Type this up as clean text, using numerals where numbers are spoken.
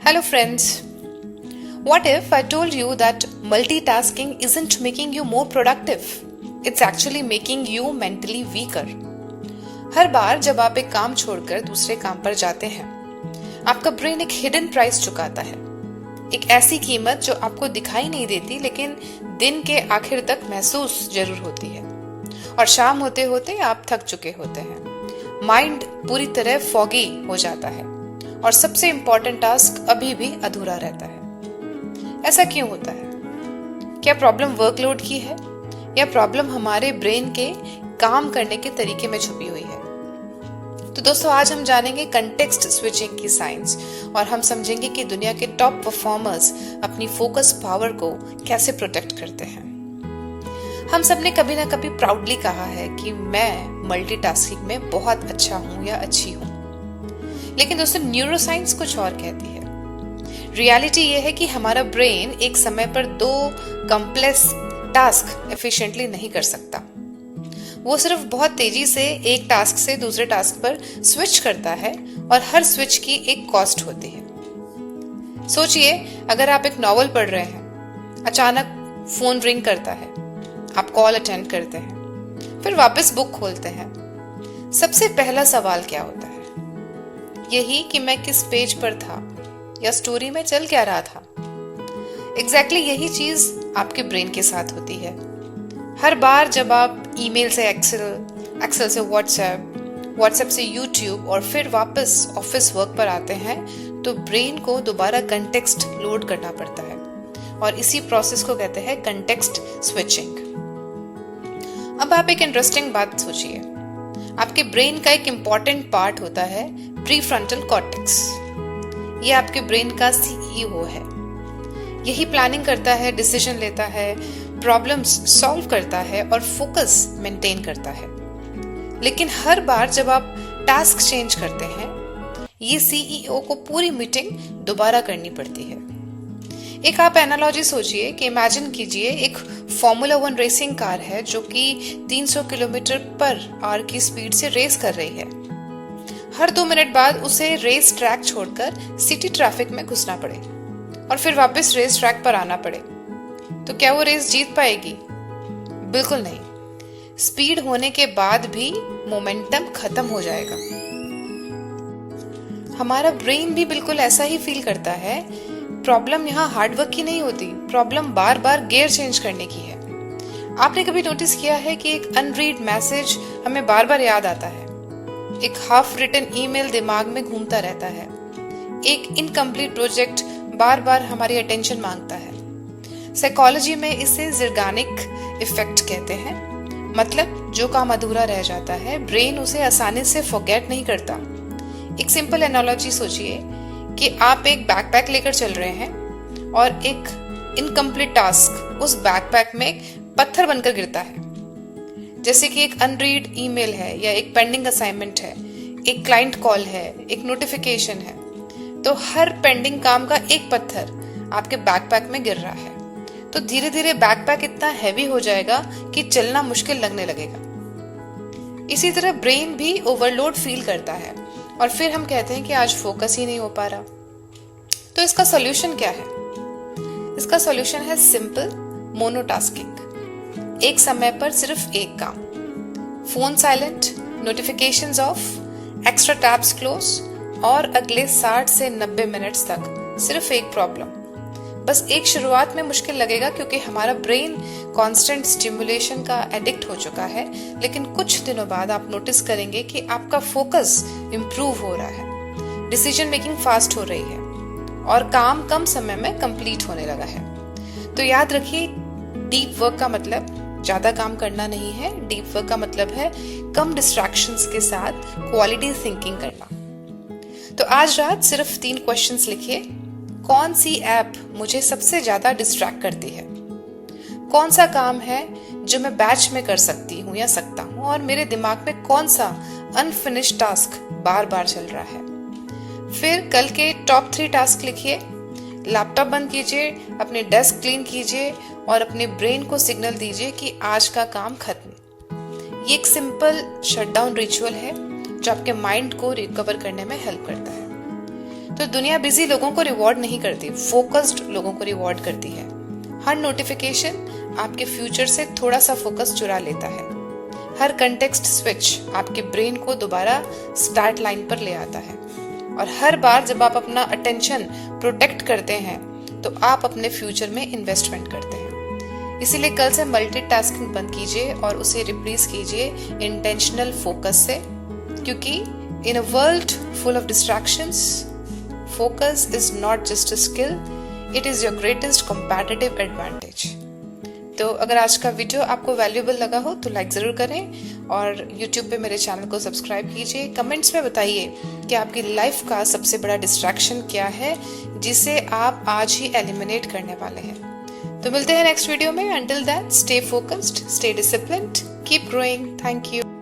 Hello, friends. What if I told you that multitasking isn't making you more productive? It's actually making you mentally weaker. हर बार जब आप एक काम छोड़कर दूसरे काम पर जाते हैं, आपका ब्रेन एक हिडन प्राइस चुकाता है, एक ऐसी कीमत जो आपको दिखाई नहीं देती लेकिन दिन के आखिर तक महसूस जरूर होती है। और शाम होते होते आप थक चुके होते हैं, माइंड पूरी तरह फॉगी हो जाता है और सबसे इम्पोर्टेंट टास्क अभी भी अधूरा रहता है। ऐसा क्यों होता है? क्या प्रॉब्लम वर्कलोड की है या प्रॉब्लम हमारे ब्रेन के काम करने के तरीके में छुपी हुई है? तो दोस्तों, आज हम जानेंगे कंटेक्स्ट स्विचिंग की साइंस और हम समझेंगे कि दुनिया के टॉप परफॉर्मर्स अपनी फोकस पावर को कैसे प्रोटेक्ट करते हैं। हम सबने कभी ना कभी प्राउडली कहा है कि मैं मल्टीटास्किंग में बहुत अच्छा हूं या अच्छी हूं, लेकिन दोस्तों न्यूरोसाइंस कुछ और कहती है। रियलिटी ये है कि हमारा ब्रेन एक समय पर दो कॉम्प्लेक्स टास्क एफिशिएंटली नहीं कर सकता। वो सिर्फ बहुत तेजी से एक टास्क से दूसरे टास्क पर स्विच करता है और हर स्विच की एक कॉस्ट होती है। सोचिए, अगर आप एक नॉवल पढ़ रहे हैं, अचानक फोन रिंग करता है, आप कॉल अटेंड करते हैं, फिर वापस बुक खोलते हैं। सबसे पहला सवाल क्या होता है? यही कि मैं किस पेज पर था या स्टोरी में चल क्या रहा था। एग्जैक्टली यही चीज आपके ब्रेन के साथ होती है। हर बार जब आप ईमेल से एक्सेल से व्हाट्सएप से यूट्यूब और फिर वापस ऑफिस वर्क पर आते हैं, तो ब्रेन को दोबारा कंटेक्स्ट लोड करना पड़ता है और इसी प्रोसेस को कहते हैं कंटेक्स्ट स्विचिंग। अब आप एक इंटरेस्टिंग बात सोचिए। आपके ब्रेन का एक इंपॉर्टेंट पार्ट होता है प्रीफ्रंटल कॉर्टेक्स। ये आपके ब्रेन का सीईओ है। यही प्लानिंग करता है, डिसीजन लेता है, प्रॉब्लम्स सॉल्व करता है और फोकस मेंटेन करता है। लेकिन हर बार जब आप टास्क चेंज करते हैं, ये सीईओ को पूरी मीटिंग दोबारा करनी पड़ती है। एक आप एनालॉजी सोचिए कि इमेजिन कीजिए एक फॉर्मूला 1 रेसिंग कार है जो कि 300 किलोमीटर पर आवर की स्पीड से रेस कर रही है। हर 2 मिनट बाद उसे रेस ट्रैक छोड़कर सिटी ट्रैफिक में घुसना पड़े और फिर वापस रेस ट्रैक पर आना पड़े, तो क्या वो रेस जीत पाएगी? बिल्कुल नहीं। स्पीड होने के बाद भी मोमेंटम खत्म हो जाएगा। हमारा ब्रेन भी बिल्कुल ऐसा ही फील करता है। प्रॉब्लम यहाँ हार्डवर्क की नहीं होती, प्रॉब्लम बार बार गियर चेंज करने की है। आपने कभी नोटिस किया है कि एक अनरीड मैसेज हमें बार बार याद आता है, एक हाफ रिटन ईमेल दिमाग में घूमता रहता है, एक इनकम्प्लीट प्रोजेक्ट बार बार हमारी अटेंशन मांगता है। साइकोलॉजी में इसे ज़िरगानिक इफेक्ट कहते हैं। मतलब जो काम अधूरा रह जाता है, ब्रेन उसे आसानी से फॉरगेट नहीं करता। एक सिंपल एनालॉजी सोचिए कि आप एक बैकपैक लेकर चल रहे हैं और एक इनकम्प्लीट टास्क उस बैकपैक में एक पत्थर बनकर गिरता है। जैसे कि एक अनरीड ईमेल है या एक पेंडिंग असाइनमेंट है, एक क्लाइंट कॉल है, एक नोटिफिकेशन है, तो हर पेंडिंग काम का एक पत्थर आपके बैकपैक में गिर रहा है। तो धीरे धीरे बैकपैक इतना हैवी हो जाएगा कि चलना मुश्किल लगने लगेगा। इसी तरह ब्रेन भी ओवरलोड फील करता है और फिर हम कहते हैं कि आज फोकस ही नहीं हो पा रहा। तो इसका सॉल्यूशन क्या है? इसका सॉल्यूशन है सिंपल मोनोटास्किंग। एक समय पर सिर्फ एक काम, phone silent, notifications of, extra tabs close और अगले 60 से 90 मिनट्स तक सिर्फ एक प्रॉब्लम। बस एक शुरुआत में मुश्किल लगेगा क्योंकि हमारा ब्रेन कांस्टेंट स्टिमुलेशन का एडिक्ट हो चुका है, लेकिन कुछ दिनों बाद आप नोटिस करेंगे कि आपका फोकस इंप्रूव हो रहा है, डिसीजन मेकिंग फास्ट हो रही है और काम कम समय में कंप्लीट होने लगा है। तो याद रखिए, डीप वर्क का मतलब ज्यादा काम करना नहीं है। डीप वर्क का मतलब है कम डिस्ट्रैक्शंस के साथ क्वालिटी थिंकिंग करना। तो आज रात सिर्फ 3 क्वेश्चंस लिखिए। कौन सी ऐप मुझे सबसे ज्यादा डिस्ट्रैक्ट करती है? कौन सा काम है जो मैं बैच में कर सकती हूँ या सकता हूँ? और मेरे दिमाग में कौन सा अनफिनिश्ड टास्क बार बार चल रहा है? फिर कल के टॉप 3 टास्क लिखिए। लैपटॉप बंद कीजिए, अपने डेस्क क्लीन कीजिए और अपने ब्रेन को सिग्नल दीजिए कि आज का काम खत्म। ये एक सिंपल शटडाउन रिचुअल है जो आपके माइंड को रिकवर करने में हेल्प करता है। तो दुनिया बिजी लोगों को रिवॉर्ड नहीं करती, फोकस्ड लोगों को रिवॉर्ड करती है। हर नोटिफिकेशन आपके फ्यूचर से थोड़ा सा फोकस चुरा लेता है। हर कंटेक्स्ट स्विच आपके ब्रेन को दोबारा स्टार्ट लाइन पर ले आता है। और हर बार जब आप अपना अटेंशन प्रोटेक्ट करते हैं तो आप अपने फ्यूचर में इन्वेस्टमेंट करते हैं। इसीलिए कल से मल्टीटास्किंग बंद कीजिए और उसे रिप्लेस कीजिए इंटेंशनल फोकस से, क्योंकि in a world full of distractions, focus is not just a skill, it is your greatest competitive advantage। तो अगर आज का वीडियो आपको वैल्यूएबल लगा हो तो लाइक ज़रूर करें और YouTube पे मेरे चैनल को सब्सक्राइब कीजिए। कमेंट्स में बताइए कि आपकी लाइफ का सबसे बड़ा डिस्ट्रैक्शन क्या है जिसे आप आज ही एलिमिनेट करने वाले हैं। तो मिलते हैं नेक्स्ट वीडियो में। Until that, stay focused, stay disciplined, keep growing. Thank you.